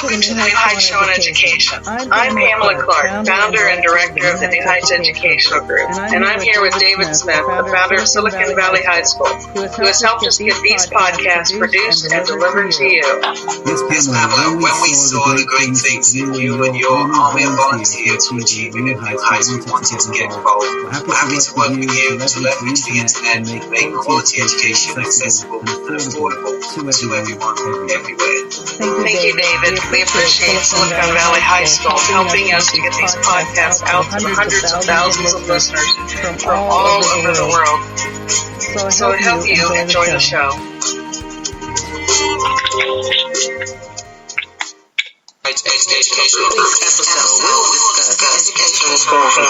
Welcome to the New Heights Show on Education. I'm Pamela Clark, founder and director of the New Heights Educational Group, and I'm here with David Smith, the founder of Silicon Valley High School, who has helped us get these podcasts produced and delivered to you. Yes, Pamela, when we saw the great things that you and your army of volunteers were achieving at New Heights, we wanted to get involved. We're happy to work with you to leverage the internet and make quality education accessible and affordable to everyone everywhere. Thank you, David. We appreciate Silicon Valley High School helping us to get these podcasts out to hundreds of thousands of listeners from all over the world. So I hope you enjoy the show. Educational episode, we will discuss educational formation.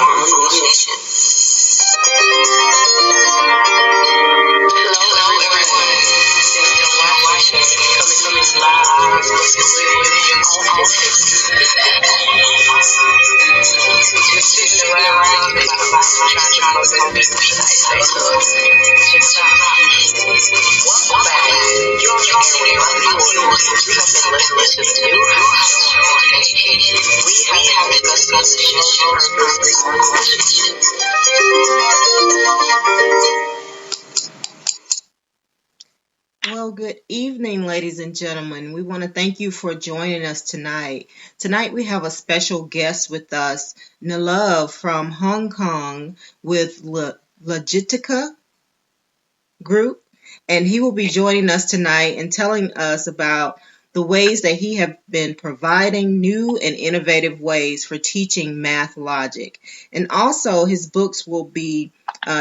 Hello, everyone. Coming live. Just sitting around trying to program this website. Just stop. Welcome back. You're on the we have been listening to New Heights on Education. We have discussed the show's purpose. Well, good evening, ladies and gentlemen. We want to thank you for joining us tonight. Tonight we have a special guest with us, Nilove from Hong Kong with Lagitica Group, and he will be joining us tonight and telling us about the ways that he have been providing new and innovative ways for teaching math logic. And also his books will be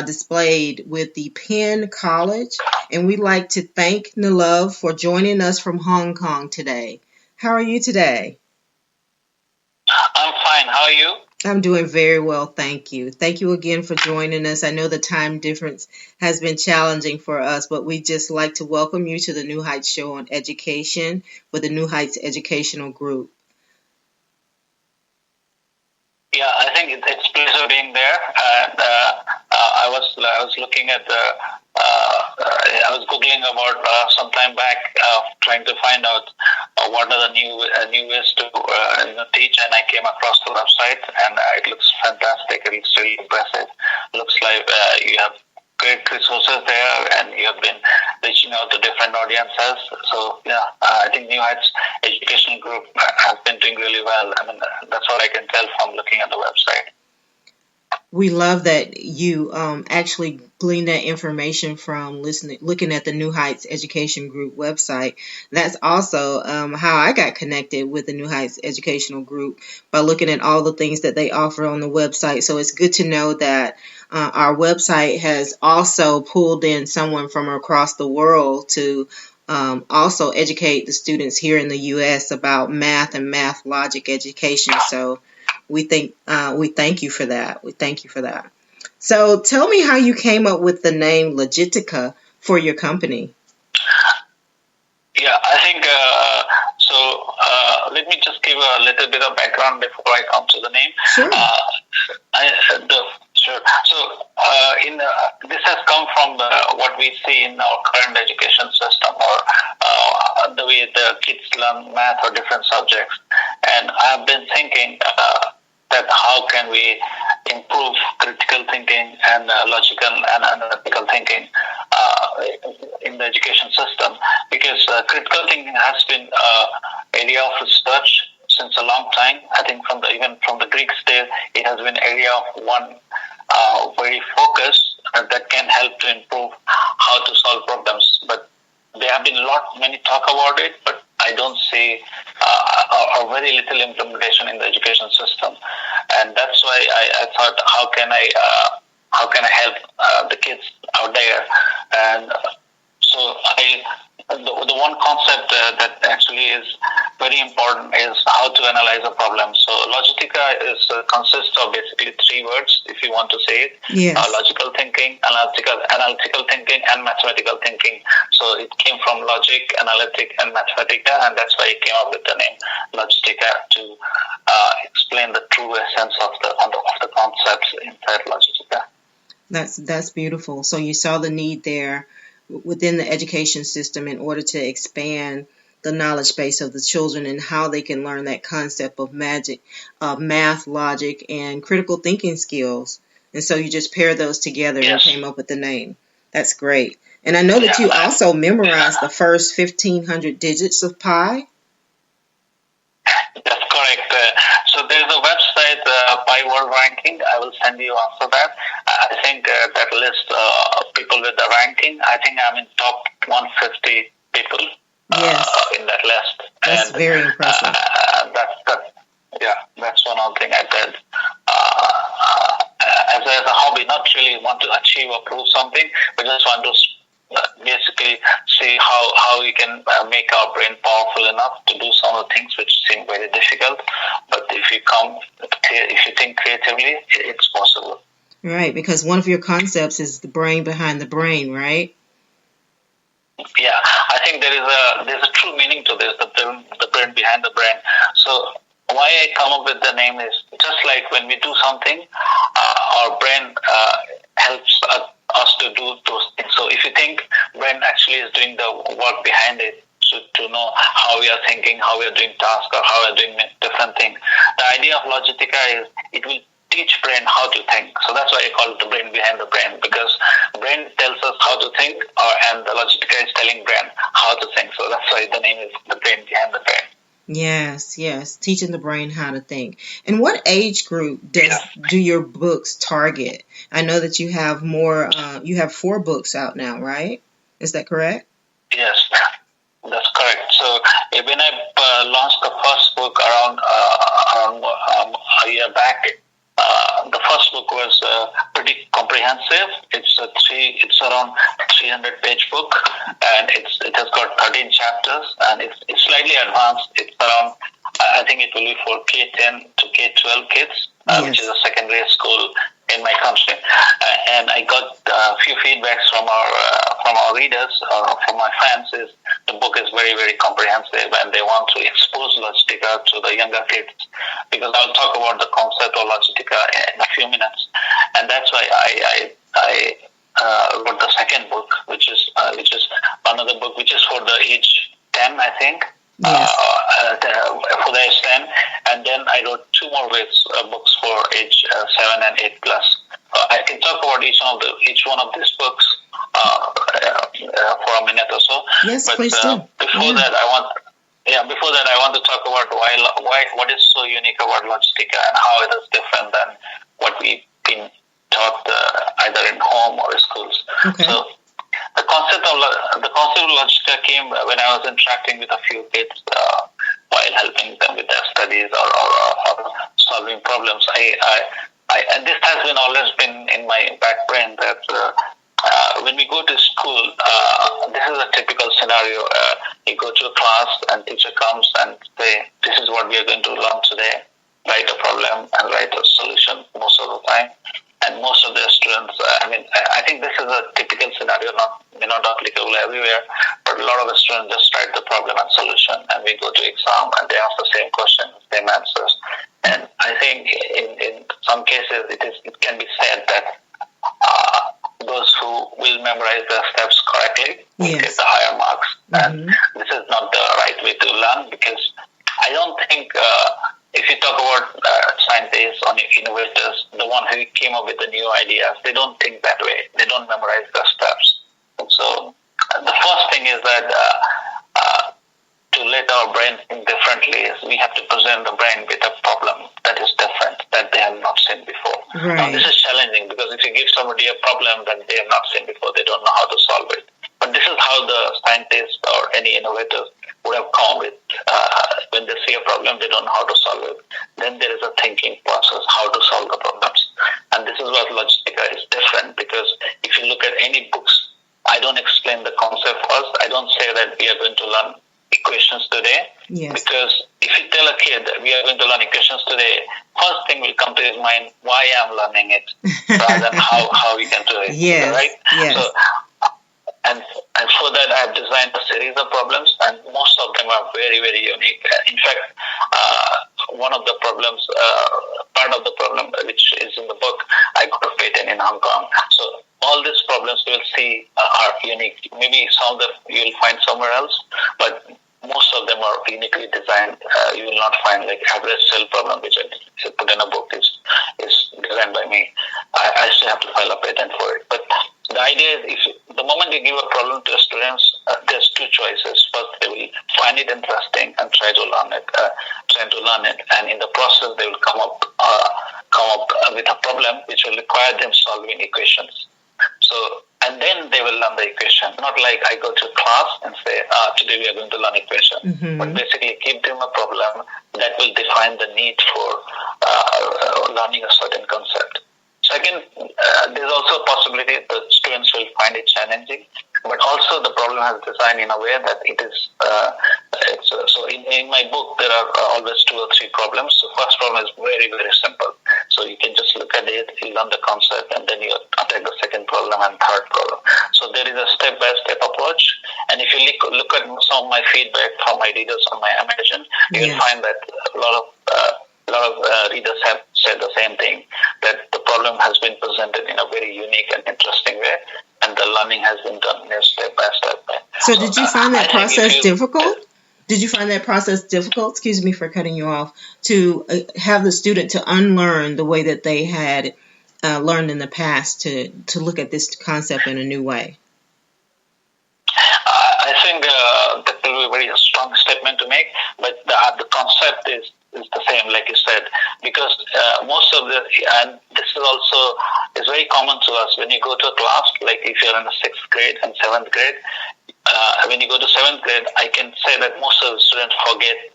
displayed with the Penn College. And we'd like to thank Nilove for joining us from Hong Kong today. How are you today? I'm fine. How are you? I'm doing very well, thank you. Thank you again for joining us. I know the time difference has been challenging for us, but we'd just like to welcome you to the New Heights Show on Education with the New Heights Educational Group. Yeah, I think it's a pleasure being there. And I was looking at I was Googling about some time back, trying to find out what are the new ways to teach, and I came across the website, and it looks fantastic. It looks really impressive. It looks like you have great resources there, and you have been reaching out to different audiences. So yeah, I think New Heights Educational Group has been doing really well. I mean, that's what I can tell from looking at the website. We love that you actually gleaned that information from looking at the New Heights Education Group website. That's also how I got connected with the New Heights Educational Group, by looking at all the things that they offer on the website. So it's good to know that our website has also pulled in someone from across the world to also educate the students here in the U.S. about math and math logic education. So we thank you for that. We thank you for that. So tell me how you came up with the name Lagitica for your company. Yeah, I think let me just give a little bit of background before I come to the name. Sure. Sure. So this has come from what we see in our current education system, or the way the kids learn math or different subjects. And I've been thinking that how can we improve critical thinking and logical and analytical thinking in the education system, because critical thinking has been an area of research since a long time. I think even from the Greeks days, it has been an area of one very focused that can help to improve how to solve problems. But there have been many talk about it, but I don't see or very little implementation in the education system, and that's why I thought, how can I help the kids out there? And so the one concept that actually is very important is how to analyze a problem. So Lagitica consists of basically three words, if you want to say it. Yes. Logical thinking, analytical thinking, and mathematical thinking. So it came from logic, analytic, and mathematica, and that's why it came up with the name Lagitica, to explain the true essence of the concepts inside Lagitica. That's beautiful. So you saw the need there within the education system in order to expand the knowledge base of the children and how they can learn that concept of magic, math, logic, and critical thinking skills. And so you just paired those together and came up with the name. That's great. And I know that you also memorized the first 1,500 digits of pi. That's correct. So there's a website, Pi World Ranking. I will send you after that. I think that lists people with the ranking. I think I'm in top 150 people in that list. That's very impressive. That's one other thing I did. As a hobby, not really want to achieve or prove something, but just want to basically see how we can make our brain powerful enough to do some of the things which seem very difficult. But if you think creatively, it's possible. Right, because one of your concepts is the brain behind the brain, right? Yeah, I think there's a true meaning to this, the brain behind the brain. So why I come up with the name is just like when we do something, our brain helps us to do those things. So if you think brain actually is doing the work behind it, to know how we are thinking, how we are doing tasks, or how we are doing different things. The idea of Lagitica is it will teach brain how to think. So that's why I call it the brain behind the brain, because brain tells us how to think, and the Lagitica is telling brain how to think. So that's why the name is the brain behind the brain. Yes, teaching the brain how to think. And what age group do your books target? I know that you have more. You have 4 books out now, right? Is that correct? Yes, that's correct. So when I launched the first book around a year back, the first book was pretty comprehensive. It's around 300-page book, and it has got 13 chapters, and it's slightly advanced. It's around, I think it will be for K10 to K12 kids, which is a secondary school in my country. And I got a few feedbacks from our readers, from my fans, is the book is very, very comprehensive, and they want to expose Lagitica to the younger kids, because I'll talk about the concept of Lagitica in a few minutes. And that's why I wrote the second book, which is another book which is for the age 10, I think. For the age 10, and then I wrote 2 more books for age 7 and 8 plus. I can talk about each one of these books for a minute or so. Yes, but please do. Before that, I want to talk about why what is so unique about Lagitica and how it is different than what we've been taught either in home or schools. Okay. So the concept of Lagitica came when I was interacting with a few kids while helping them with their studies or solving problems. And this has always been in my back brain that when we go to school, this is a typical scenario. You go to a class and teacher comes and say, "This is what we are going to learn today. Write a problem and write a solution," most of the time. And most of the students, I think this is a typical scenario, not applicable everywhere, but a lot of the students just write the problem and solution, and we go to exam and they ask the same questions, same answers. And I think in some cases it can be said that those who will memorize the steps correctly will get the higher marks. And this is not the right way to learn, because I don't think if you talk about scientists or innovators, the one who came up with the new ideas, they don't think that way. They don't memorize the steps. So the first thing is that to let our brain think differently is we have to present the brain with a problem that is different, that they have not seen before. Right. Now this is challenging, because if you give somebody a problem that they have not seen before, they don't know how to solve it. But this is how the scientists or any innovators would have come with. When they see a problem, they don't know how to solve it. Then there is a thinking process, how to solve the problems. And this is what Lagitica is different, because if you look at any books, I don't explain the concept first. I don't say that we are going to learn equations today. Yes. Because if you tell a kid that we are going to learn equations today, first thing will come to his mind, why I'm learning it, rather than how we can do it. Yes. Right? Yes. So, and for that, I have designed a series of problems, and most of them are very, very unique. In fact, one of the problems, part of the problem which is in the book, I got a patent in Hong Kong. So all these problems you will see are unique. Maybe some of them you will find somewhere else, but most of them are uniquely designed. You will not find like average cell problem, which I put in a book is designed by me. I still have to file a patent for it. But the idea is, the moment you give a problem to students, there's two choices. First, they will find it interesting and try to learn it, and in the process, they will come up with a problem which will require them solving equations. So, and then they will learn the equation. Not like I go to class and say, today we are going to learn equation. Mm-hmm. But basically give them a problem that will define the need for learning a certain concept. Second, there's also a possibility that students will find it challenging, but also the problem has designed in a way that it is, so in my book, there are always 2 or 3 problems. So first problem is very, very simple. So you can just look at it, you learn the concept, and then you attack the second problem and third problem. So there is a step-by-step approach. And if you look at some of my feedback from my readers on my Amazon, you will find that a lot of readers have said the same thing, that the problem has been presented in a very unique and interesting way, and the learning has been done step by step. So did you find that process difficult? Did you find that process difficult? Excuse me for cutting you off. To have the student to unlearn the way that they had learned in the past to look at this concept in a new way? I think that will be a very strong statement to make, but the concept is the same, like you said, because most of and this is also is very common to us when you go to a class, like if you're in the 6th grade and 7th grade. When you go to 7th grade, I can say that most of the students forget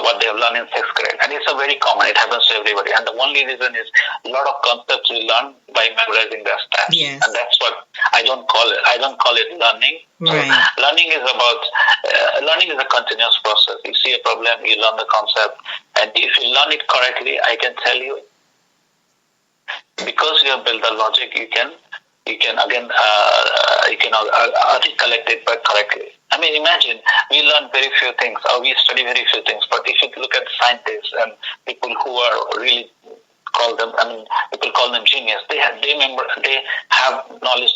what they have learned in 6th grade, and it's a very common. It happens to everybody, and the only reason is a lot of concepts we learn by memorizing their stats, and that's what I don't call it. I don't call it learning. Right. So learning is a continuous process. You see a problem, you learn the concept, and if you learn it correctly, I can tell you, because you have built the logic, you can again articulate it back correctly. I mean, imagine we learn very few things, or we study very few things. But if you look at scientists and people who are really people call them genius. They have knowledge,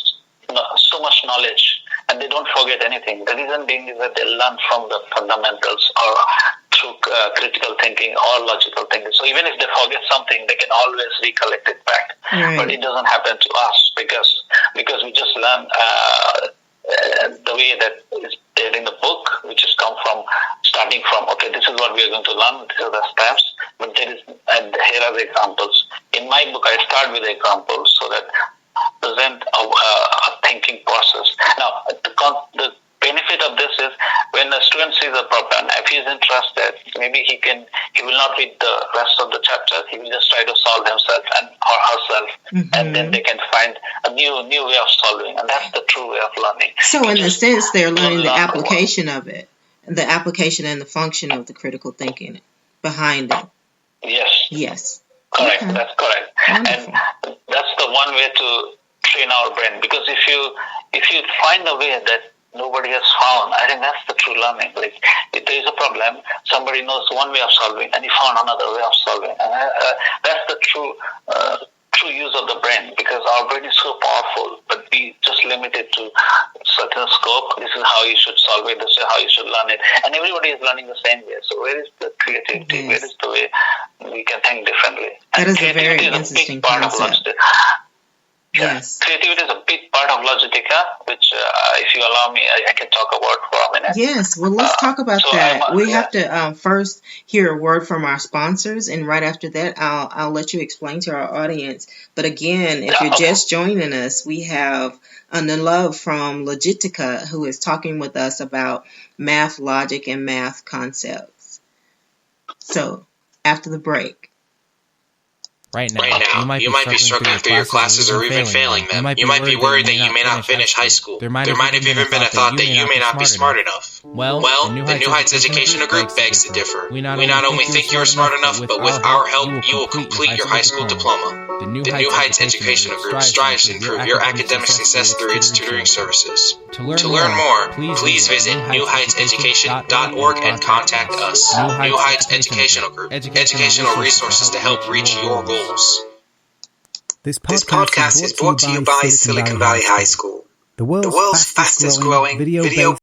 so much knowledge, and they don't forget anything. The reason being is that they learn from the fundamentals or through critical thinking or logical thinking. So even if they forget something, they can always recollect it back. Right. But it doesn't happen to us because we just learn the way that is there in the book, which is starting from, okay, this is what we are going to learn, these are the steps, but here are the examples. In my book, I start with examples so that present a thinking process. Now, the benefit of this is when a student sees a problem, if he's interested, maybe he will not read the rest of the chapter. He will just try to solve himself or herself, and then they can find a new way of solving, and that's the true way of learning. So in a sense, they're learning the application of it, the application and the function of the critical thinking behind it. Yes. Correct. Okay. That's correct. Wonderful. And that's the one way to train our brain, because if you find a way that nobody has found, I think that's the true learning. Like, if there is a problem, somebody knows one way of solving, and he found another way of solving. And that's the true use of the brain, because our brain is so powerful, but we just limit it to certain scope. This is how you should solve it. This is how you should learn it. And everybody is learning the same way. So where is the creativity? Yes. Where is the way we can think differently? That is a very interesting concept. Yes. Creativity is a big part of Lagitica, which, if you allow me, I can talk about for a minute. Yes, well, let's talk about that. We have to first hear a word from our sponsors, and right after that, I'll let you explain to our audience. But again, if you're just joining us, we have Nilove from Lagitica, who is talking with us about math logic and math concepts. So, after the break. Right now, you might be struggling through your classes or even failing them. You might be worried that you may not finish high school. There might have even been a thought that you may not be smart enough. Well, the New Heights Educational Group begs to differ. We not only think you are smart enough, but with our help, you will complete your high school diploma. The New Heights Educational Group strives to improve your academic success through its tutoring services. To learn more, please visit newheightseducation.org and contact us. New Heights Educational Group, educational resources to help reach your goals. This podcast is brought to you by Silicon Valley High School, the world's fastest growing video-based